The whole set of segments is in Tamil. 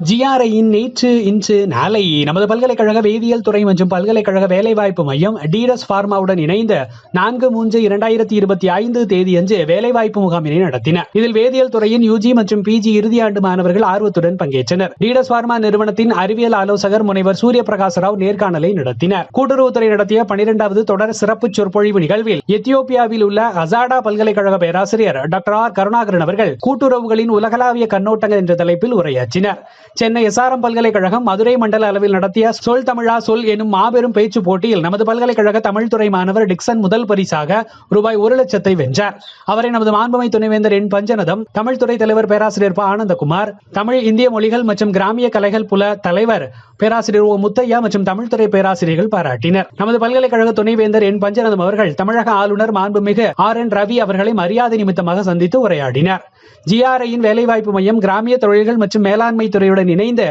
ஜிஆர்ஐயின் நேற்று இன்று நாளை நமது பல்கலைக்கழக வேதியியல் துறை மற்றும் பல்கலைக்கழக வேலைவாய்ப்பு மையம் டீடஸ் பார்மாவுடன் இணைந்து 4/3/2025 தேதியன்று வேலைவாய்ப்பு முகாமினை நடத்தின. இதில் வேதியியல் துறையின் யூஜி மற்றும் பிஜி இறுதி ஆண்டு மாணவர்கள் ஆர்வத்துடன் பங்கேற்றனர். டீடஸ் பார்மா நிறுவனத்தின் அறிவியல் ஆலோசகர் முனைவர் சூரிய பிரகாஷ் ராவ் நேர்காணலை நடத்தினார். கூட்டுறவுத்துறை நடத்திய 12வது தொடர் சிறப்பு சொற்பொழிவு நிகழ்வில் எத்தியோப்பியாவில் உள்ள அசாடா பல்கலைக்கழக பேராசிரியர் டாக்டர் ஆர் கருணாகரன் அவர்கள் கூட்டுறவுகளின் உலகளாவிய கண்ணோட்டங்கள் என்ற தலைப்பில் உரையாற்றினார். சென்னை எஸ்ஆர்எம் பல்கலைக்கழகம் மதுரை மண்டல அளவில் நடத்திய சொல் தமிழா சொல் எனும் மாபெரும் பேச்சு போட்டியில் நமது பல்கலைக்கழக தமிழ்துறை மாணவர் டிக்சன் முதல் பரிசாக ரூபாய் 1,00,000 வென்றார். அவரை நமது மாண்புமை துணைவேந்தர் என் பஞ்சநதம், தமிழ்துறை தலைவர் பேராசிரியர் ப ஆனந்தகுமார், தமிழ் இந்திய மொழிகள் மற்றும் கிராமிய கலைகள் புல தலைவர் பேராசிரியர் ஓ முத்தையா மற்றும் தமிழ்துறை பேராசிரியர்கள் பாராட்டினர். நமது பல்கலைக்கழக துணைவேந்தர் என் பஞ்சநதம் அவர்கள் தமிழக ஆளுநர் மாண்புமிகு ஆர்.என். ரவி அவர்களை மரியாதை நிமித்தமாக சந்தித்து உரையாடினார். ஜிஆர்ஐயின் வேலைவாய்ப்பு மையம் கிராமிய தொழில்கள் மற்றும் மேலாண்மை துறையுடன் இணைந்து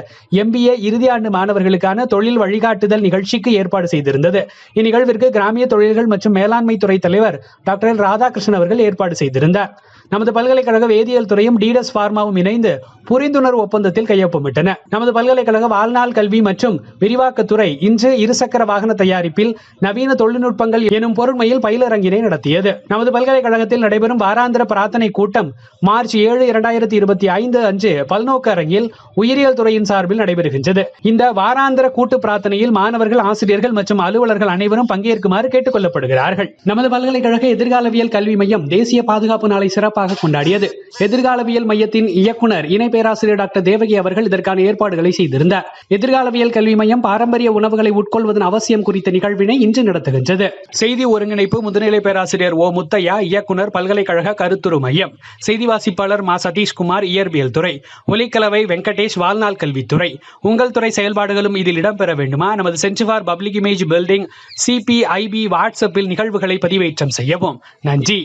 MBA இறுதி ஆண்டு மாணவர்களுக்கான தொழில் வழிகாட்டுதல் நிகழ்ச்சிக்கு ஏற்பாடு செய்திருந்தது. இந்நிகழ்விற்கு கிராமிய தொழில்கள் மற்றும் மேலாண்மை துறை தலைவர் டாக்டர் எல் ராதாகிருஷ்ணன் அவர்கள் ஏற்பாடு செய்திருந்தார். நமது பல்கலைக்கழக வேதியியல் துறையும் டீடஸ் பார்மாவும் இணைந்து புரிந்துணர்வு ஒப்பந்தத்தில் கையொப்பமிட்டன. நமது பல்கலைக்கழக வாழ்நாள் கல்வி மற்றும் விரிவாக்கத்துறை இன்று இருசக்கர வாகன தயாரிப்பில் நவீன தொழில்நுட்பங்கள் எனும் பொருண்மையில் பயிலரங்கினை நடத்தியது. நமது பல்கலைக்கழகத்தில் நடைபெறும் வாராந்திர பிரார்த்தனை கூட்டம் மார்ச் 7, 2025 அன்று பல்நோக்கு அரங்கில் உயிரியல் துறையின் சார்பில் நடைபெறுகின்றது. இந்த வாராந்திர கூட்டு பிரார்த்தனையில் மாணவர்கள், ஆசிரியர்கள் மற்றும் அலுவலர்கள் அனைவரும் பங்கேற்குமாறு கேட்டுக் கொள்ளப்படுகிறார்கள். நமது பல்கலைக்கழக எதிர்காலவியல் கல்வி மையம் தேசிய பாதுகாப்பு நாளை சிறப்பாக கொண்டாடியது. எதிர்காலவியல் மையத்தின் இயக்குனர் இணை பேராசிரியர் டாக்டர் தேவகி அவர்கள் இதற்கான ஏற்பாடுகளை செய்திருந்தார். எதிர்காலவியல் கல்வி மையம் பாரம்பரிய உணவுகளை உட்கொள்வதன் அவசியம் குறித்த நிகழ்வினை இன்று நடத்துகின்றது. செய்தி ஒருங்கிணைப்பு முதுநிலை பேராசிரியர் ஓ முத்தையா, இயக்குனர் பல்கலைக்கழக கருத்துரு மையம். செய்தி வாசிப்பாளர் மா சதீஷ்குமார், இயற்பியல் துறை. ஒலிக்கலவை வெங்கடேஷ், வாழ்நாள் கல்வித்துறை. உங்கள் துறை செயல்பாடுகளும் இதில் இடம்பெற வேண்டுமா? நமது centre for public image building CPIB வாட்ஸ்அப்பில் நிகழ்வுகளை பதிவேற்றம் செய்யவும். நன்றி.